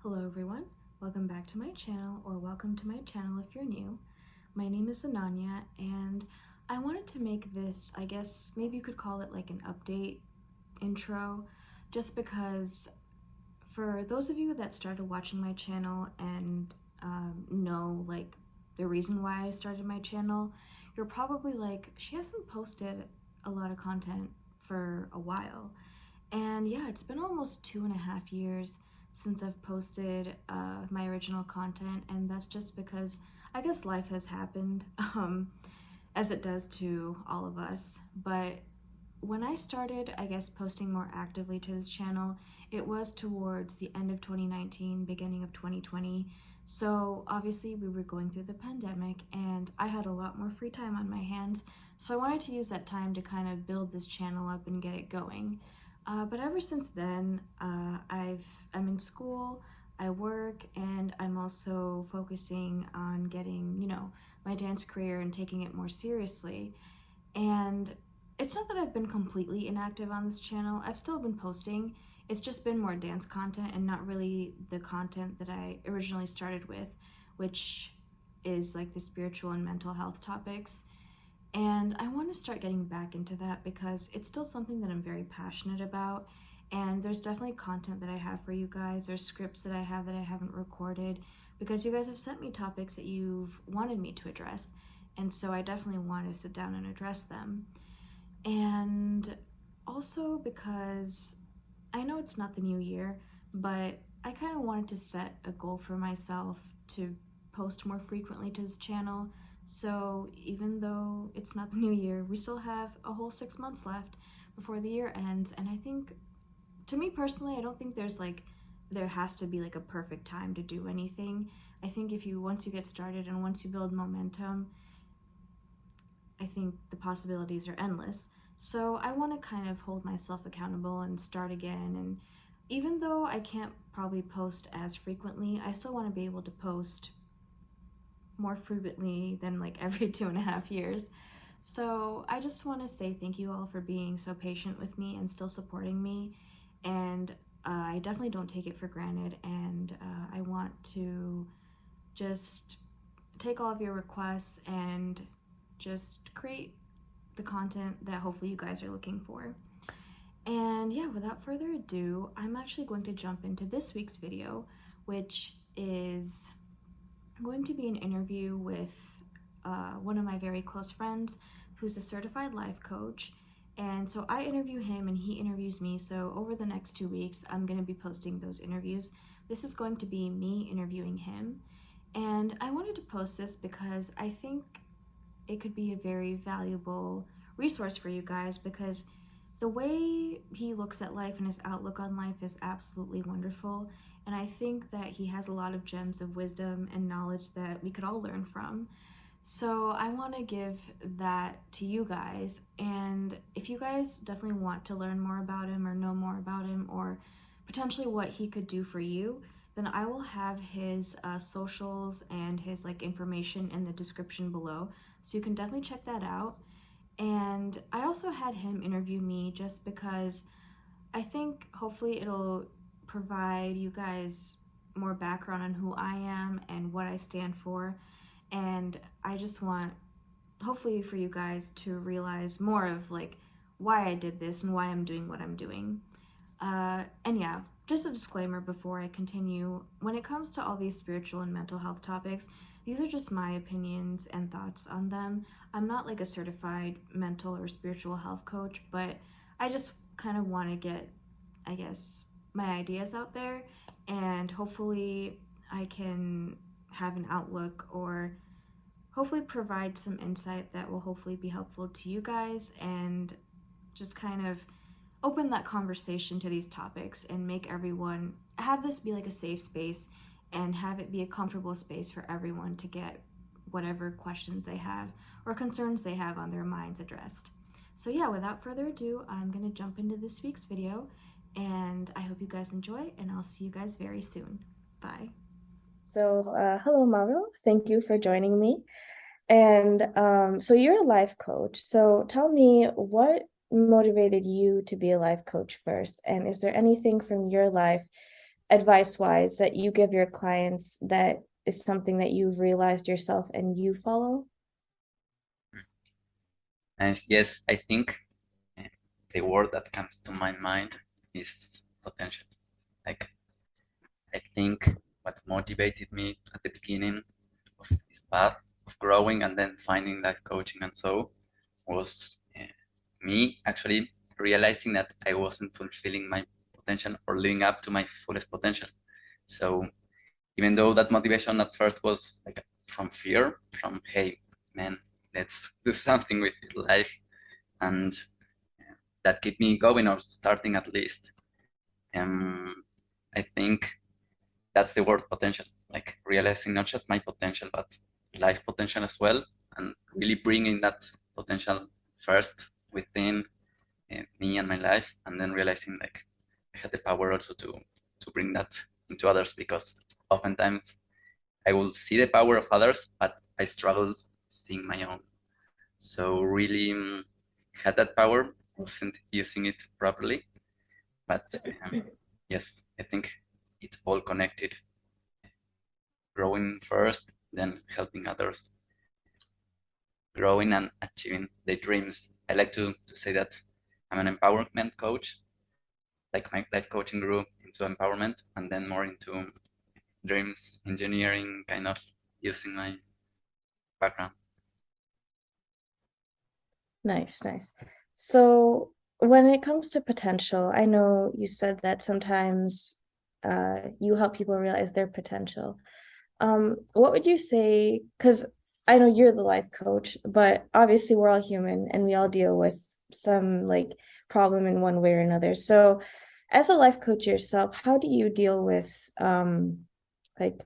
Hello everyone, welcome back to my channel, or welcome to my channel if you're new. My name is Ananya, and I wanted to make this, I guess maybe you could call it like an update intro, just because for those of you that started watching my channel and know like the reason why I started my channel, you're probably like, she hasn't posted a lot of content for a while. And yeah, it's been almost 2.5 years since I've posted my original content, and that's just because I guess life has happened, as it does to all of us. But when I started, I guess, posting more actively to this channel, it was towards the end of 2019, beginning of 2020. So obviously we were going through the pandemic and I had a lot more free time on my hands. So I wanted to use that time to kind of build this channel up and get it going. But ever since then, I'm in school, I work, and I'm also focusing on getting, my dance career and taking it more seriously. And it's not that I've been completely inactive on this channel. I've still been posting. It's just been more dance content and not really the content that I originally started with, which is like the spiritual and mental health topics. And I want to start getting back into that because it's still something that I'm very passionate about. And there's definitely content that I have for you guys. There's scripts that I have that I haven't recorded because you guys have sent me topics that you've wanted me to address. And so I definitely want to sit down and address them. And also because I know it's not the new year, but I kind of wanted to set a goal for myself to post more frequently to this channel. So even though it's not the new year, we still have a whole 6 months left before the year ends. And I think, to me personally, I don't think there has to be like a perfect time to do anything. I think once you get started and once you build momentum, I think the possibilities are endless. So I want to kind of hold myself accountable and start again. And even though I can't probably post as frequently, I still want to be able to post more frequently than like every 2.5 years. So I just want to say thank you all for being so patient with me and still supporting me. And I definitely don't take it for granted. And I want to just take all of your requests and just create the content that hopefully you guys are looking for. And yeah, without further ado, I'm actually going to jump into this week's video, which is going to be an interview with one of my very close friends who's a certified life coach. And so I interview him and he interviews me. So over the next 2 weeks, I'm going to be posting those interviews. This is going to be me interviewing him. And I wanted to post this because I think it could be a very valuable resource for you guys, because the way he looks at life and his outlook on life is absolutely wonderful. And I think that he has a lot of gems of wisdom and knowledge that we could all learn from. So I want to give that to you guys. And if you guys definitely want to learn more about him or know more about him or potentially what he could do for you, then I will have his socials and his like information in the description below. So you can definitely check that out. And I also had him interview me just because I think hopefully it'll provide you guys more background on who I am and what I stand for. And I just want, hopefully, for you guys to realize more of like why I did this and why I'm doing what I'm doing. And yeah, just a disclaimer before I continue. When it comes to all these spiritual and mental health topics, these are just my opinions and thoughts on them. I'm not like a certified mental or spiritual health coach, but I just kind of want to get, I guess, my ideas out there, and hopefully I can have an outlook or hopefully provide some insight that will hopefully be helpful to you guys and just kind of open that conversation to these topics and make everyone have this be like a safe space and have it be a comfortable space for everyone to get whatever questions they have or concerns they have on their minds addressed. So yeah, without further ado, I'm gonna jump into this week's video, and I hope you guys enjoy, and I'll see you guys very soon. Bye. Hello, Mauro. Thank you for joining me. And so you're a life coach. So tell me, what motivated you to be a life coach first? And is there anything from your life advice wise that you give your clients that is something that you've realized yourself and you follow? And yes, I think uh, the word that comes to my mind is potential. Like, I think what motivated me at the beginning of this path of growing and then finding life coaching and so was me actually realizing that I wasn't fulfilling my potential or living up to my fullest potential. So even though that motivation at first was like from fear, from hey man, let's do something with your life, and that kept me going or starting at least. Um, I think that's the word potential, like realizing not just my potential but life potential as well, and really bringing that potential first within me and my life, and then realizing like I had the power also to bring that into others because oftentimes I will see the power of others, but I struggle seeing my own. So really had that power, wasn't using it properly, but yes, I think it's all connected. Growing first, then helping others, growing and achieving their dreams. I like to say that I'm an empowerment coach, like my life coaching grew into empowerment and then more into dreams, engineering, kind of using my background. Nice, nice. So when it comes to potential, I know you said that sometimes you help people realize their potential. What would you say? Because I know you're the life coach, but obviously we're all human and we all deal with some like problem in one way or another. So as a life coach yourself, how do you deal with like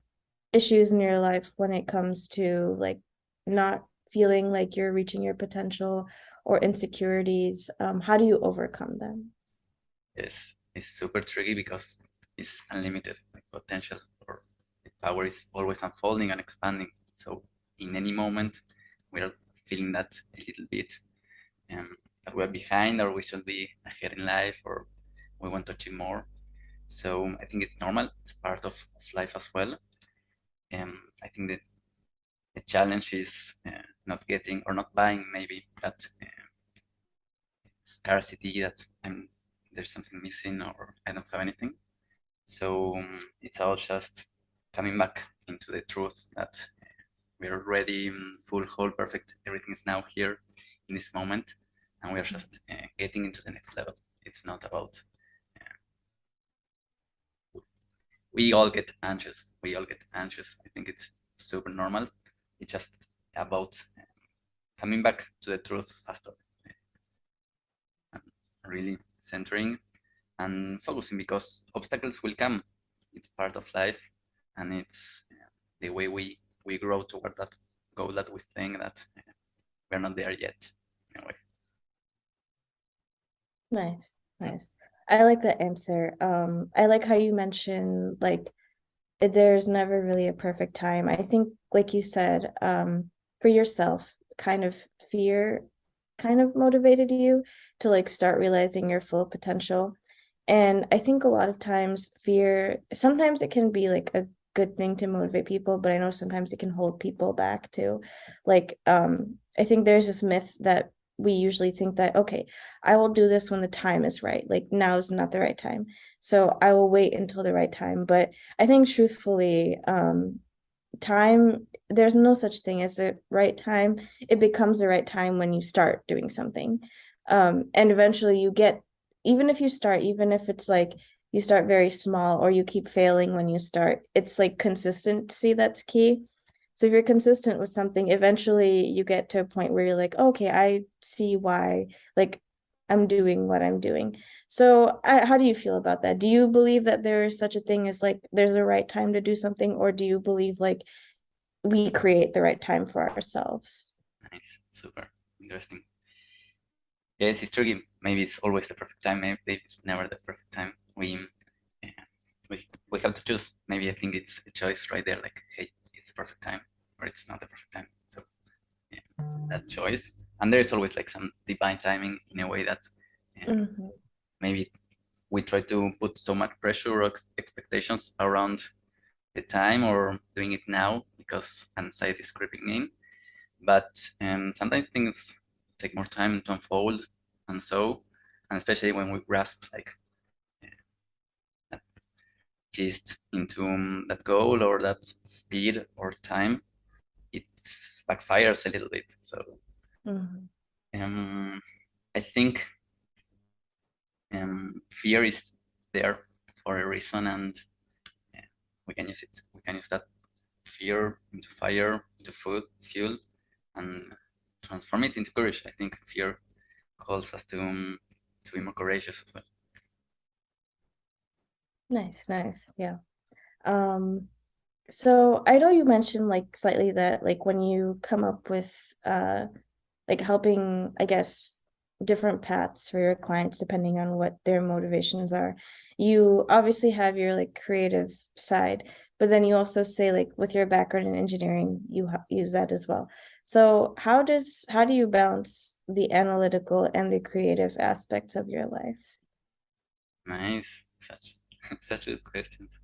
issues in your life when it comes to like not feeling like you're reaching your potential or insecurities? How do you overcome them? Yes, it's super tricky because it's unlimited like potential or the power is always unfolding and expanding. So in any moment we're feeling that a little bit that we're behind or we should be ahead in life or we want to achieve more. So I think it's normal. It's part of life as well. I think that the challenge is not getting or not buying maybe that scarcity that there's something missing or I don't have anything. So it's all just coming back into the truth that we're already full, whole, perfect. Everything is now here in this moment, and we are just getting into the next level. It's not about. We all get anxious. We all get anxious. I think it's super normal. It's just about coming back to the truth faster, and really centering and focusing because obstacles will come. It's part of life, and it's the way we grow toward that goal that we think that we're not there yet. In a way. Nice, nice. I like that answer. I like how you mentioned like there's never really a perfect time. I think, like you said, for yourself, kind of fear kind of motivated you to like start realizing your full potential. And I think a lot of times fear, sometimes it can be like a good thing to motivate people, but I know sometimes it can hold people back too. Like, I think there's this myth that we usually think that, okay, I will do this when the time is right. Like now is not the right time. So I will wait until the right time. But I think truthfully, time, there's no such thing as the right time. It becomes the right time when you start doing something. And eventually you get, even if you start, even if it's like you start very small or you keep failing when you start, it's like consistency that's key. So if you're consistent with something, eventually you get to a point where you're like, okay, I see why, like I'm doing what I'm doing. So how do you feel about that? Do you believe that there is such a thing as like there's a right time to do something, or do you believe like we create the right time for ourselves? Nice, super interesting. Yes, it's tricky. Maybe it's always the perfect time. Maybe it's never the perfect time. Uh, we have to choose. Maybe I think it's a choice right there. Like, hey, it's the perfect time, or it's not the perfect time. So yeah, that choice. And there is always like some divine timing in a way that uh, Mhm. maybe we try to put so much pressure or expectations around the time or doing it now because anxiety is creeping in. But sometimes things take more time to unfold, and especially when we grasp like that fist into that goal or that speed or time, it backfires a little bit. So Mhm. um, I think fear is there for a reason, and uh, we can use it. We can use that fear into fire, into food, fuel, and transform it into courage. I think fear calls us to be more courageous as well. Nice, nice. Yeah. Um, so I know you mentioned like slightly that like when you come up with like helping, I guess, different paths for your clients depending on what their motivations are. You obviously have your like creative side, but then you also say like with your background in engineering, you use that as well. So how do you balance the analytical and the creative aspects of your life? Nice, such such good questions.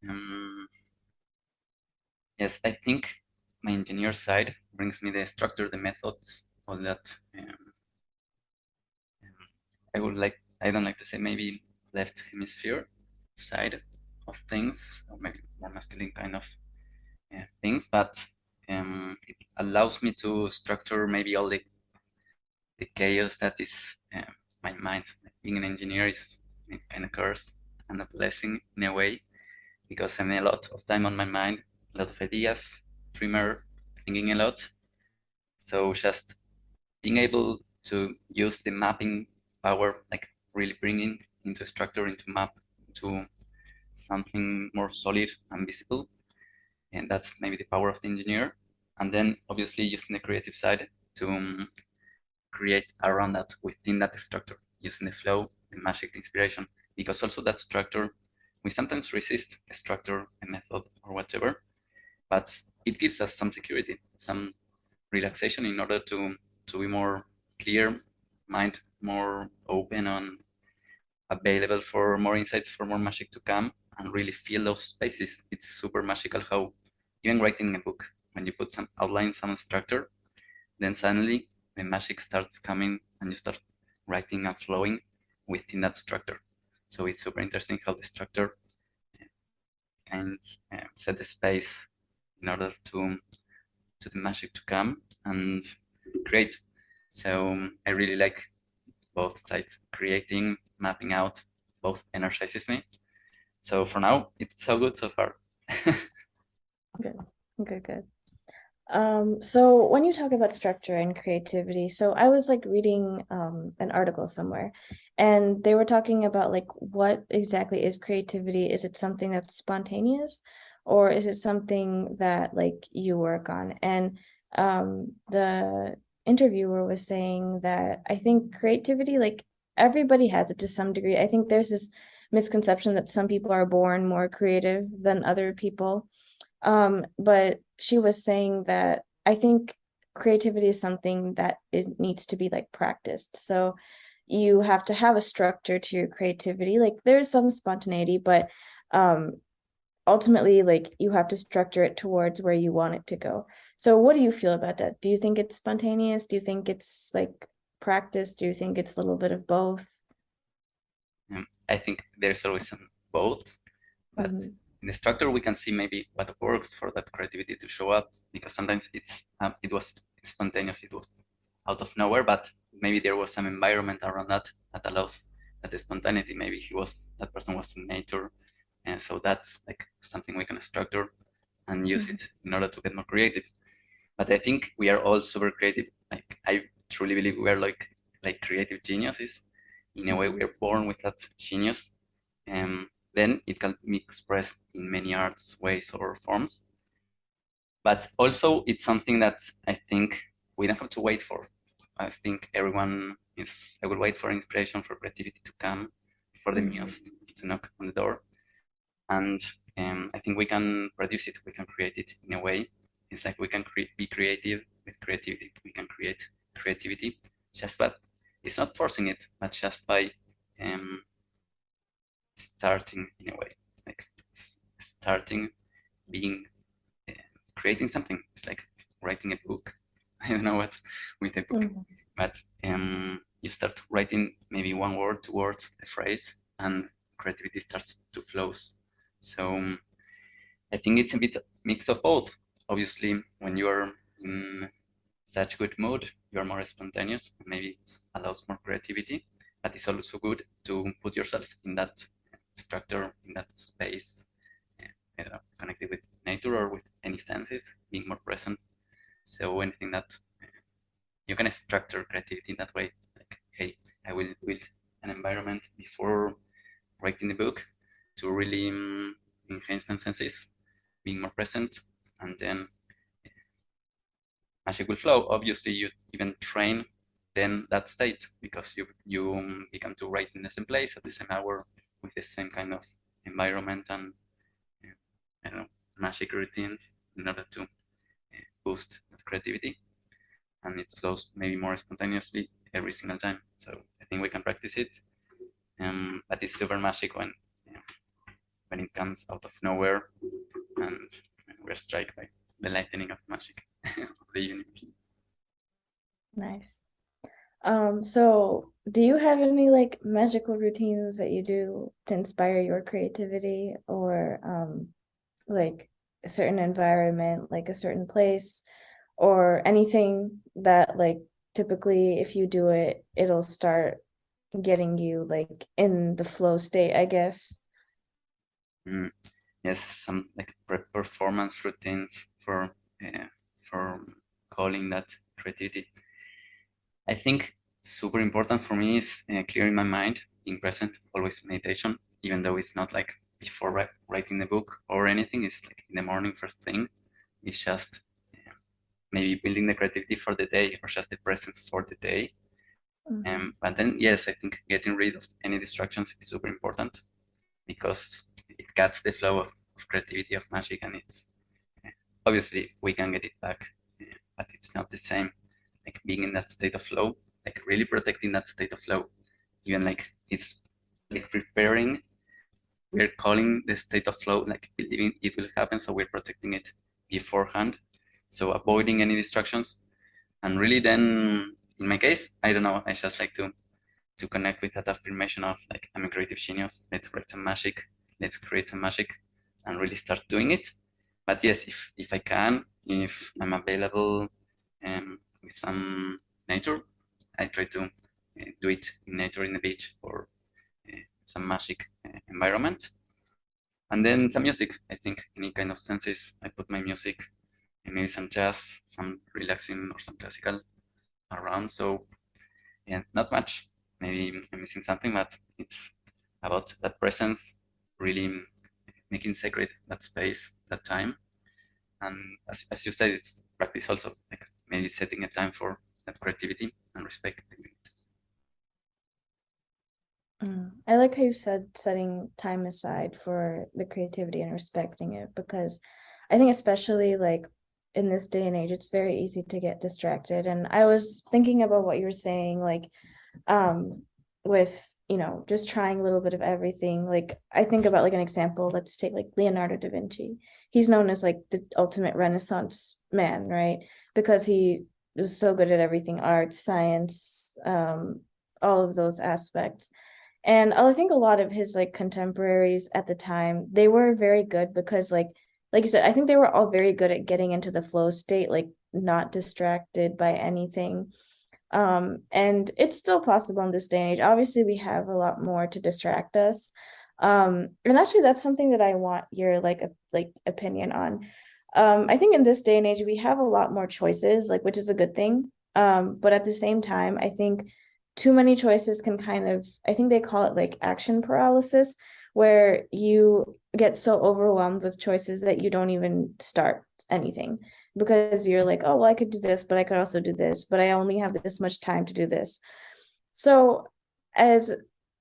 Um, yes, I think my engineer side brings me the structure, the methods, all that. Um, I don't like to say maybe left hemisphere side of things, or maybe more masculine kind of things, but it allows me to structure maybe all the chaos that is my mind. Being an engineer is kind of curse and a blessing in a way because I have a lot of time on my mind, a lot of ideas, dreamer, thinking a lot. So just being able to use the mapping power, like really bringing into a structure, into map, to something more solid and visible. And that's maybe the power of the engineer. And then obviously using the creative side to create around that within that structure, using the flow, the magic, the inspiration. Because also that structure, we sometimes resist a structure, a method, or whatever, but it gives us some security, some relaxation in order to be more clear, mind more open and available for more insights, for more magic to come, and really feel those spaces. It's super magical how even writing a book, when you put some outline, some structure, then suddenly the magic starts coming and you start writing and flowing within that structure. So it's super interesting how the structure can set the space in order to the magic to come and create. So I really like both sides. Creating, mapping out, both energizes me. So for now, it's so good so far. Good, good, good. So when you talk about structure and creativity, so I was like reading an article somewhere and they were talking about like what exactly is creativity? Is it something that's spontaneous or is it something that like you work on? And the interviewer was saying that I think creativity, like everybody has it to some degree. I think there's this misconception that some people are born more creative than other people. But she was saying that I think creativity is something that it needs to be like practiced. So you have to have a structure to your creativity. Like there's some spontaneity, but um ultimately like you have to structure it towards where you want it to go. So what do you feel about that? Do you think it's spontaneous? Do you think it's like practice? Do you think it's a little bit of both? I think there's always some both, but Mhm. in the structure we can see maybe what works for that creativity to show up because sometimes it was spontaneous, it was out of nowhere, but maybe there was some environment around that that allows that spontaneity. Maybe that person was in nature, and so that's like something we can structure and use Mhm. it in order to get more creative. But I think we are all super creative. Like I truly believe we are like creative geniuses. In a way, we Mhm. are born with that genius, and then it can be expressed in many arts, ways, or forms. But also, it's something that I think we don't have to wait for. I think everyone is. I will wait for inspiration, for creativity to come, for the Mhm. muse to knock on the door, and I think we can produce it, we can create it in a way. It's like we can be creative with creativity. We can create creativity just but it's not forcing it, but just by um, starting in a way, like starting being uh, creating something. It's like writing a book. I don't know what with a book, Mhm. but you start writing maybe one word, two words, a phrase, and creativity starts to flow. So I think it's a bit mix of both. Obviously, when you are in such good mood, you are more spontaneous, and maybe it allows more creativity. But it's also good to put yourself in that structure, in that space, I don't know, connected with nature or with any senses, being more present. So anything that you can structure creativity in that way, like, hey, I will build an environment before writing the book to really enhance my senses, being more present, and then magic will flow. Obviously, you even train then that state because you become to write in the same place at the same hour with the same kind of environment and I don't know, magic routines in order to boost that creativity, and it flows maybe more spontaneously every single time. So I think we can practice it, but it's super magic when it comes out of nowhere and we're struck by the lightning of magic of the universe. Nice. So do you have any like magical routines that you do to inspire your creativity or like a certain environment, like a certain place, or anything that like typically if you do it, it'll start getting you like in the flow state, I guess. Mm, yes, some like performance routines uh, for calling that creativity. I think super important for me is clearing my mind, being present, always meditation, even though it's not like before writing the book or anything. It's like in the morning first thing. It's just maybe building the creativity for the day or just the presence for the day. Mhm. But then, yes, I think getting rid of any distractions is super important because it cuts the flow of creativity, of magic, and it's obviously we can get it back, but it's not the same. Like being in that state of flow, like really protecting that state of flow, even like it's like preparing. We're calling the state of flow, like believing it will happen, so we're protecting it beforehand. So avoiding any distractions, and really then, in my case, I don't know. I just like to connect with that affirmation of like I'm a creative genius. Let's create some magic. Let's create some magic, and really start doing it. But yes, if I can, if I'm available, with some nature, I try to do it in nature in the beach or some magic environment. And then some music. I think any kind of senses. I put my music, and maybe some jazz, some relaxing or some classical around. So yeah, not much. Maybe I'm missing something, but it's about that presence, really making sacred that space, that time. And as you said, it's practice also, like maybe setting a time for that creativity and respecting it. I like how you said setting time aside for the creativity and respecting it because I think especially like in this day and age, it's very easy to get distracted. And I was thinking about what you were saying, like um with just trying a little bit of everything. Like I think about like an example, let's take like Leonardo da Vinci. He's known as like the ultimate Renaissance man, right? Because he was so good at everything, art, science, all of those aspects. And I think a lot of his like contemporaries at the time, they were very good because like you said, I think they were all very good at getting into the flow state, like not distracted by anything. And it's still possible in this day and age. Obviously, we have a lot more to distract us. And actually that's something that I want your like opinion on. I think in this day and age we have a lot more choices, like which is a good thing. But at the same time, I think too many choices can kind of, I think they call it like action paralysis, where you get so overwhelmed with choices that you don't even start anything because you're like, oh, well, I could do this, but I could also do this, but I only have this much time to do this. So, as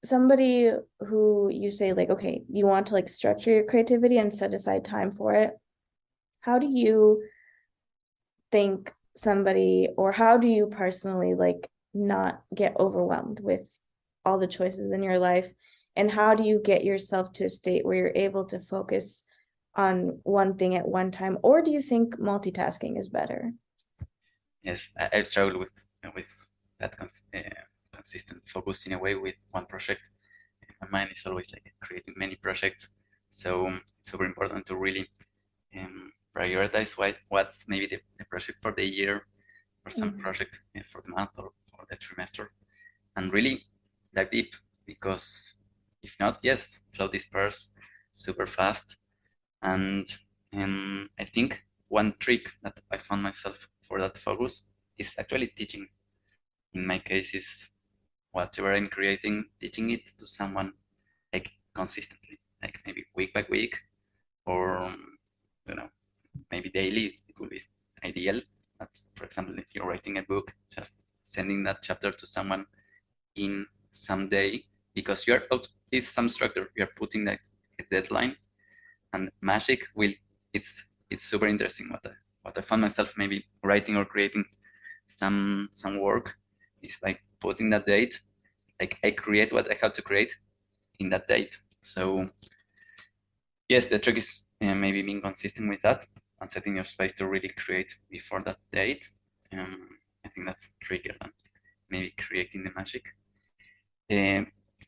somebody who you say, like, okay, you want to like structure your creativity and set aside time for it, how do you think somebody, or how do you personally like not get overwhelmed with all the choices in your life And how do you get yourself to a state where you're able to focus on one thing at one time? Or do you think multitasking is better? Yes, I've struggled with that consistent focus in a way with one project. My mind is always like creating many projects, so it's super important to really prioritize what's maybe the project for the year, or some Mhm. project for the month or the trimester, and really dive deep, because if not, yes, flow disperse super fast. And I think one trick that I found myself for that focus is actually teaching. In my case, is whatever I'm creating, teaching it to someone like consistently, like maybe week by week, or you know, maybe daily. It would be ideal. That's, for example, if you're writing a book, just sending that chapter to someone in some day, because you're is some structure. You're putting like a deadline, and magic will. It's super interesting what I found myself maybe writing or creating some work is like putting that date. Like I create what I have to create in that date. So yes, the trick is maybe being consistent with that and setting your space to really create before that date. I think that's trickier than maybe creating the magic. Um,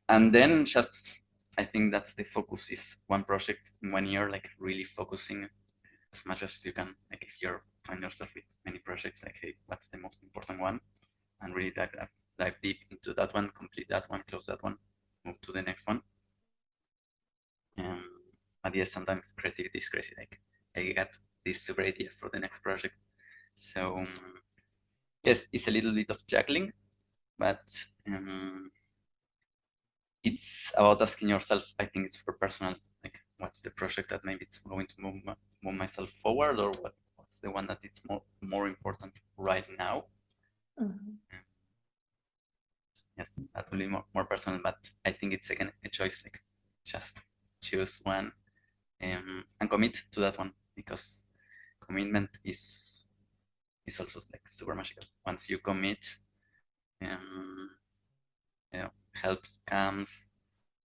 and then just I think that's the focus is one project in 1 year, like really focusing as much as you can. Like if you find yourself with many projects, like hey, what's the most important one, and really dive deep into that one, complete that one, close that one, move to the next one. Um, but yes, sometimes creativity is crazy. Like I got this super idea for the next project. So yes, it's a little bit of juggling, but it's about asking yourself. I think it's super personal. Like, what's the project that maybe it's going to move myself forward, or what's the one that it's more important right now? Mhm. Yes, that will be more personal, but I think it's again a choice. Like, just choose one and commit to that one, because commitment is also like super magical. Once you commit, um, helps comes,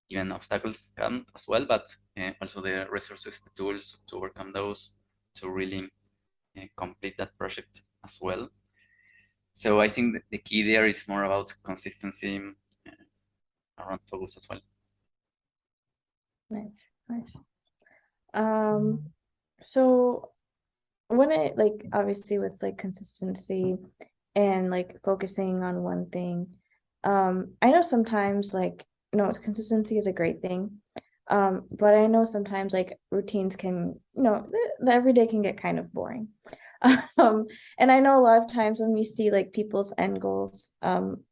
even obstacles come as well, but also the resources, the tools to overcome those, to really complete that project as well. So I think the key there is more about consistency around focus as well. Nice, nice. So when I like obviously with like consistency and like focusing on one thing, I know sometimes like consistency is a great thing. But I know sometimes like routines can, the everyday can get kind of boring. Um, and I know a lot of times when we see like people's end goals,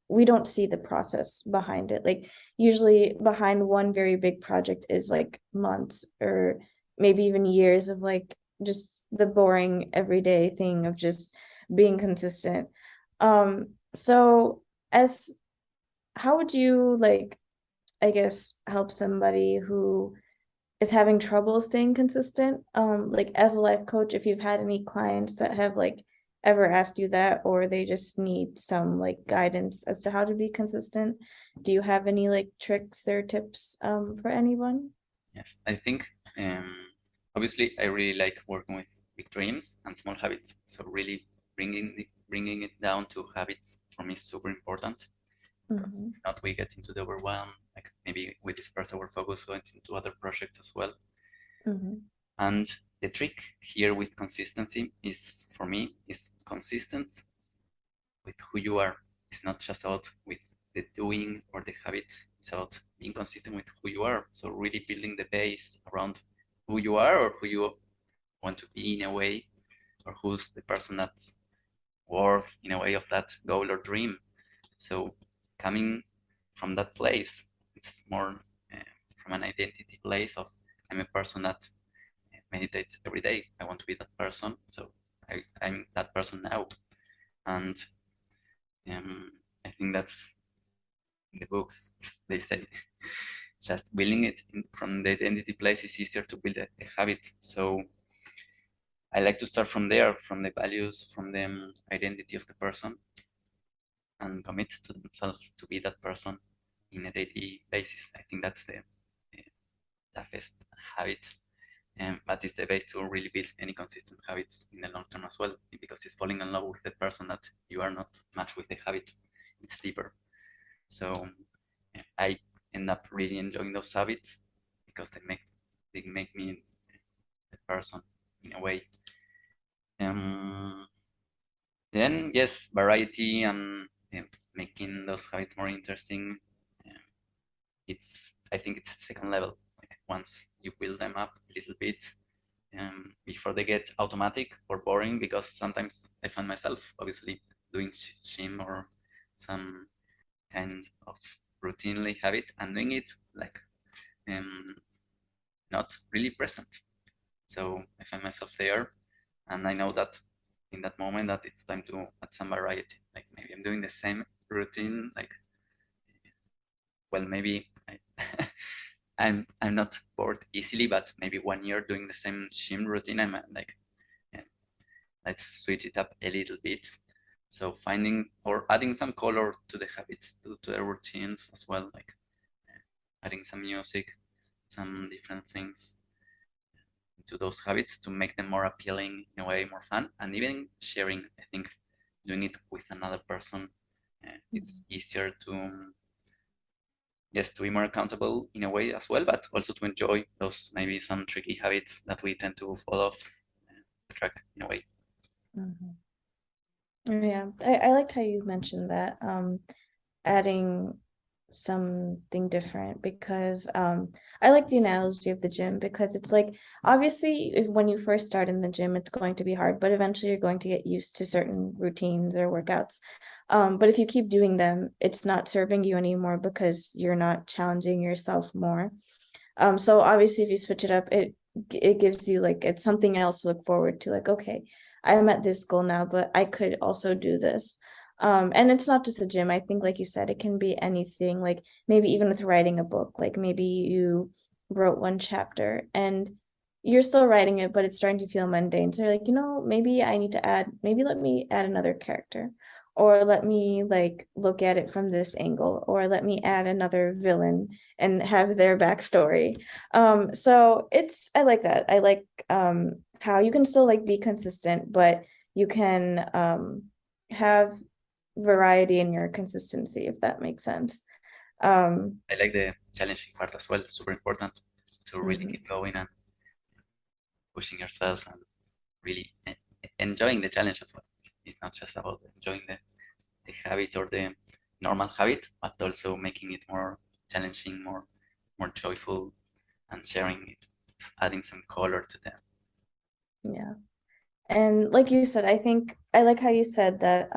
we don't see the process behind it. Like usually behind one very big project is like months or maybe even years of like just the boring everyday thing of just being consistent. So as how would you like, I guess, help somebody who is having trouble staying consistent? Like as a life coach, if you've had any clients that have like ever asked you that, or they just need some like guidance as to how to be consistent, do you have any like tricks or tips for anyone? Yes, I think um, obviously I really like working with big dreams and small habits. So really bringing it down to habits for me is super important, because Mm-hmm. if not, we get into the overwhelm. Like maybe we disperse our focus going into other projects as well. Mm-hmm. And the trick here with consistency is, for me, is consistent with who you are. It's not just about with the doing or the habits. It's about being consistent with who you are. So really building the base around who you are, or who you want to be in a way, or who's the person that's worth in a way of that goal or dream. So coming from that place, it's more from an identity place of I'm a person that meditates every day. I want to be that person. So I'm that person now. And I think that's in the books. They say just building it from the identity place is easier to build a habit. So I like to start from there, from the values, from the identity of the person, and commit to themselves to be that person. in a daily basis. I think that's the toughest habit. But it's the base to really build any consistent habits in the long term as well, because it's falling in love with the person that you are not matched with the habit. It's deeper. So I end up really enjoying those habits because they make me the person in a way. Um, then yes, variety and making those habits more interesting. Um, I think it's the second level. Like once you build them up a little bit, before they get automatic or boring, because sometimes I find myself obviously doing gym or some kind of routinely habit and doing it like um, not really present. So I find myself there, and I know that in that moment that it's time to add some variety. Like maybe I'm doing the same routine, like well maybe I'm not bored easily, but maybe 1 year doing the same gym routine, I'm like, yeah, let's switch it up a little bit. So finding or adding some color to the habits, to the routines as well, like adding some music, some different things to those habits to make them more appealing in a way, more fun, and even sharing. I think doing it with another person, it's easier to yes to be more accountable in a way as well, but also to enjoy those maybe some tricky habits that we tend to fall off the track in a way. Mhm. Yeah, I liked how you mentioned that, adding something different because I like the analogy of the gym because it's like obviously if when you first start in the gym it's going to be hard, but eventually you're going to get used to certain routines or workouts. But if you keep doing them, it's not serving you anymore because you're not challenging yourself more. So obviously if you switch it up, it gives you like it's something else to look forward to. Like, okay, I'm at this goal now, but I could also do this. And it's not just a gym. I think, like you said, it can be anything, like maybe even with writing a book, like maybe you wrote one chapter and you're still writing it, but it's starting to feel mundane. So you're like, maybe I need to maybe let me add another character, or let me like look at it from this angle, or let me add another villain and have their backstory. So I like that. I like how you can still like be consistent, but you can have variety in your consistency, if that makes sense. I like the challenging part as well. Super important to really Mhm. keep going and pushing yourself and really enjoying the challenge as well. It's not just about enjoying the habit or the normal habit, but also making it more challenging, more joyful, and sharing it, adding some color to them. Yeah. And like you said, I think I like how you said that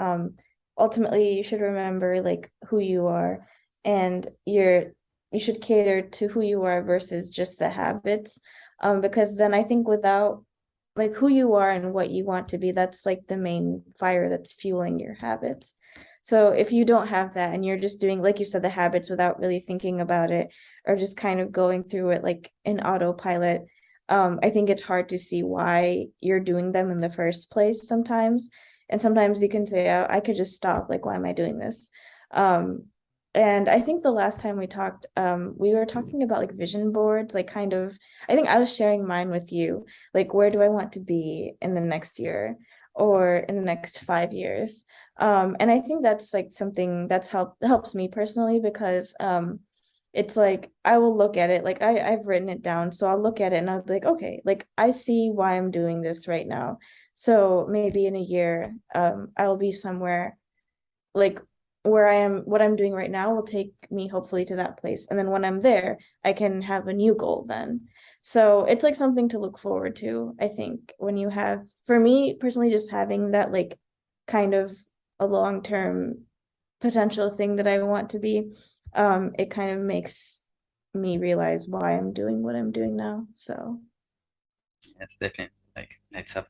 ultimately you should remember like who you are, and you should cater to who you are versus just the habits. Because then I think without like who you are and what you want to be, that's like the main fire that's fueling your habits. So if you don't have that and you're just doing, like you said, the habits without really thinking about it, or just kind of going through it like in autopilot, I think it's hard to see why you're doing them in the first place sometimes. And sometimes you can say, I could just stop. Like, why am I doing this? Um, and I think the last time we talked, we were talking about like vision boards, like kind of, I think I was sharing mine with you. Like, where do I want to be in the next year or in the next 5 years? And I think that's like something that's helps me personally because it's like I will look at it, like I've written it down, so I'll look at it and I'll be like, okay, like I see why I'm doing this right now. So maybe in a year, I will be somewhere like where I am, what I'm doing right now will take me hopefully to that place. And then when I'm there, I can have a new goal then. So it's like something to look forward to, I think, when you have, for me personally, just having that like kind of a long-term potential thing that I want to be, it kind of makes me realize why I'm doing what I'm doing now. So Yes, definitely. Like it's up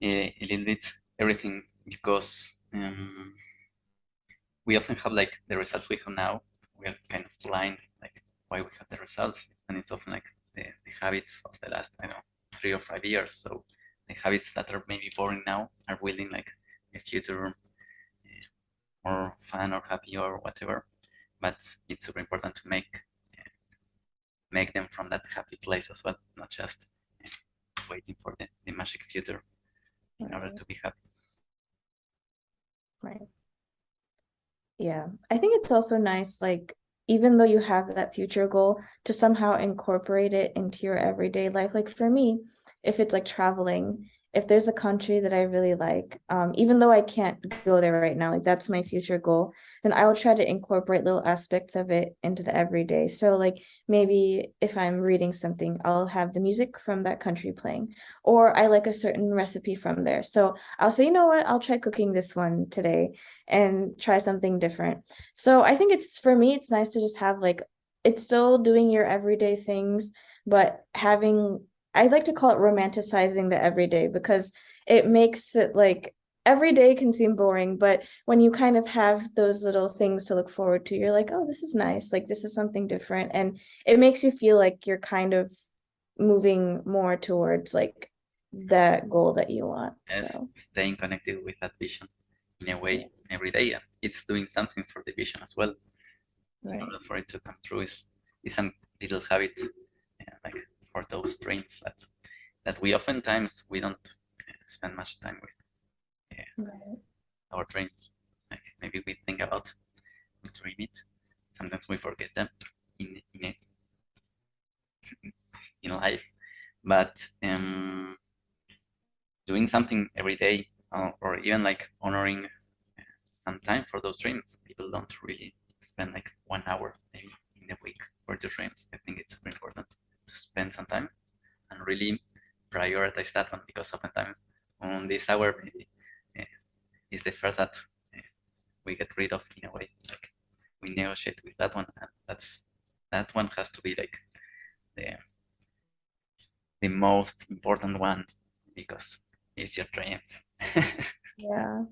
a little bit everything because we often have like the results we have now. We are kind of blind, like why we have the results, and it's often like the habits of the last, I don't know, 3 or 5 years. So the habits that are maybe boring now are building like a future more fun or happy or whatever. but it's super important to make them from that happy place as well, not just waiting for the magic future in order Right. to be happy. Right. Yeah, I think it's also nice, like, even though you have that future goal, to somehow incorporate it into your everyday life. Like for me, if it's like traveling, if there's a country that I really like, even though I can't go there right now, like that's my future goal, then I will try to incorporate little aspects of it into the everyday. So like maybe if I'm reading something, I'll have the music from that country playing, or I like a certain recipe from there. So I'll say, you know what, I'll try cooking this one today and try something different. So I think it's for me, it's nice to just have like it's still doing your everyday things, but having I like to call it romanticizing the everyday because it makes it like every day can seem boring, but when you kind of have those little things to look forward to, you're like, oh, this is nice. Like this is something different. And it makes you feel like you're kind of moving more towards like that goal that you want. Yes, So staying connected with that vision in a yeah, way every day, and it's doing something for the vision as well. In right. order for it to come true, is some little habit, like for those dreams that we oftentimes we don't spend much time with Right. our dreams. Like maybe we think about we dream it, sometimes we forget them in life, but doing something every day, or even like honoring some time for those dreams. People don't really spend like 1 hour maybe in the week for their dreams. I think it's super important to spend some time and really prioritize that one, because oftentimes on this hour maybe uh, is the first that uh, we get rid of in a way. Like we negotiate with that one, and that one has to be like the the most important one because it's your dream. Yeah.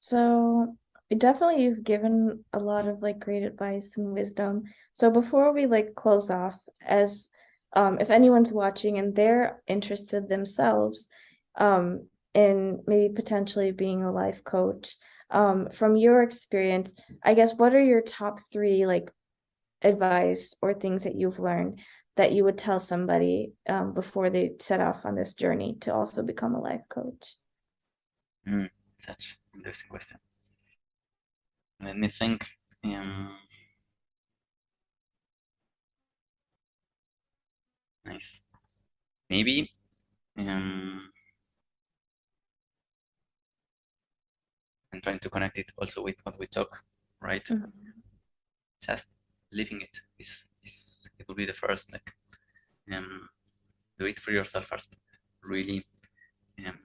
So definitely you've given a lot of like great advice and wisdom. So before we like close off, as if anyone's watching and they're interested themselves in maybe potentially being a life coach, from your experience, I guess what are your top three like advice or things that you've learned that you would tell somebody before they set off on this journey to also become a life coach? Mm, such interesting question. Let me think. Um, nice. Maybe um, I'm trying to connect it also with what we talk, right? Mhm. Just living it is it will be the first. Like um, do it for yourself first. Really, um,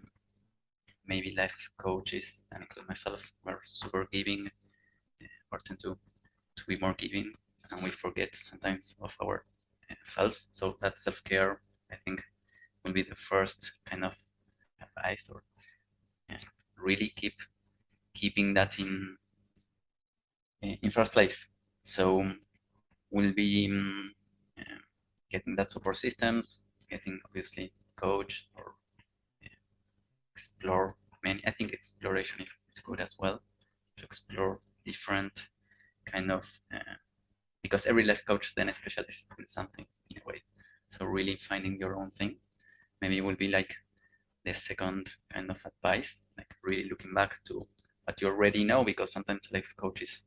maybe life coaches and include myself were super giving, or tend to be more giving, and we forget sometimes of our selves. So that self care, I think, will be the first kind of advice, or uh, really keeping that in first place. So we'll be uh, getting that support systems, getting obviously coach, or uh, explore many. I think exploration is good as well, to explore different kind of because every life coach then specializes in something in a way. So really finding your own thing maybe will be like the second kind of advice, like really looking back to what you already know, because sometimes life coaches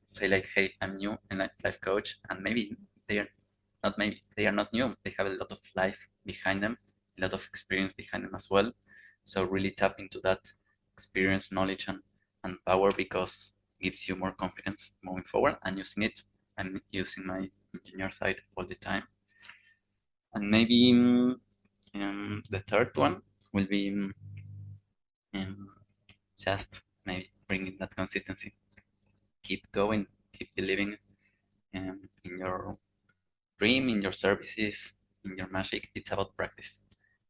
say like, hey, I'm new and life coach, and maybe they are maybe they are not new. They have a lot of life behind them, a lot of experience behind them as well. So really tap into that experience, knowledge, and power, because it gives you more confidence moving forward and using it. I'm using my engineer side all the time. And maybe the third one will be um, just maybe bringing that consistency. Keep going, keep believing in your dream, in your services, in your magic. It's about practice.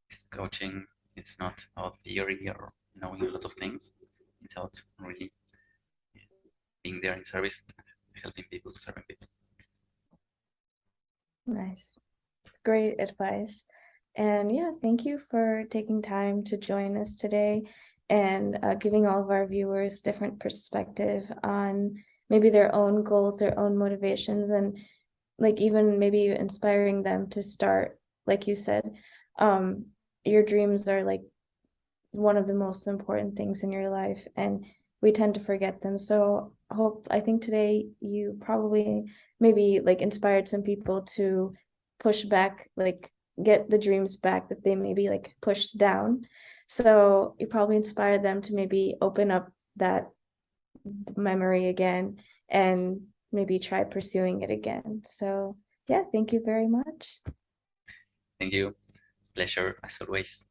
It's coaching. It's not about theory or knowing a lot of things. It's about really being there in service, helping people, serving people. Nice. It's great advice. And yeah, thank you for taking time to join us today and giving all of our viewers different perspective on maybe their own goals, their own motivations, and like even maybe inspiring them to start, like you said, um, your dreams are like one of the most important things in your life, and we tend to forget them. So I think today you probably maybe like inspired some people to push back, like get the dreams back that they maybe like pushed down. So you probably inspired them to maybe open up that memory again and maybe try pursuing it again. So yeah, thank you very much. Thank you. Pleasure as always.